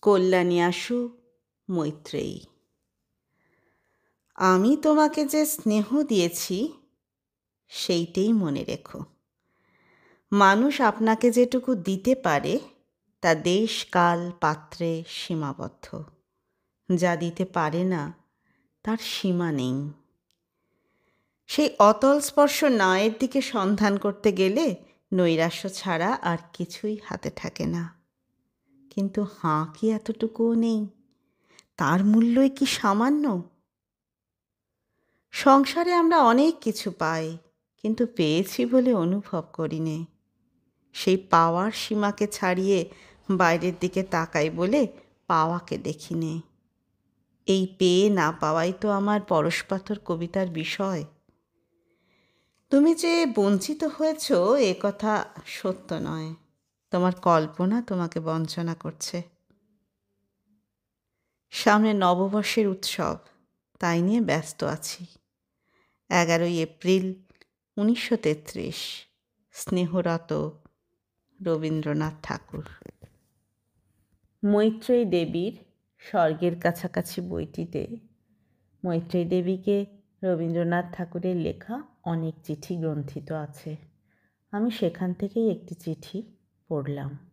কল্যাণীয়াশু মৈত্রেয়ী। আমি তোমাকে যে স্নেহ দিয়েছি সেইটেই মনে রেখো। মানুষ আপনাকে যেটুকু দিতে পারে তা দেশ কাল পাত্রে সীমাবদ্ধ। যা দিতে পারে না তার সীমা নেই। সেই অতল স্পর্শ নায়ের দিকে সন্ধান করতে গেলে নৈরাশ্য ছাড়া আর কিছুই হাতে থাকে না। কিন্তু হাঁ কি এতটুকুও নেই? তার মূল্যই কি সামান্য? সংসারে আমরা অনেক কিছু পাই, কিন্তু পেয়েছি বলে অনুভব করি নে। সেই পাওয়ার সীমাকে ছাড়িয়ে বাইরের দিকে তাকাই বলে পাওয়াকে দেখি নে। এই পেয়ে না পাওয়াই তো আমার পরশপাথর কবিতার বিষয়। তুমি যে বঞ্চিত হয়েছ এ কথা সত্য নয়, তোমার কল্পনা তোমাকে বঞ্চনা করছে। সামনে নববর্ষের উৎসব, তাই নিয়ে ব্যস্ত আছি। 11ই এপ্রিল 1933, স্নেহরত রবীন্দ্রনাথ ঠাকুর। মৈত্রেয়ী দেবীর স্বর্গের কাছাকাছি বইটিতে মৈত্রেয়ী দেবীকে রবীন্দ্রনাথ ঠাকুরের লেখা অনেক চিঠি গ্রন্থিত আছে। আমি সেখান থেকেই একটি চিঠি পড়লাম।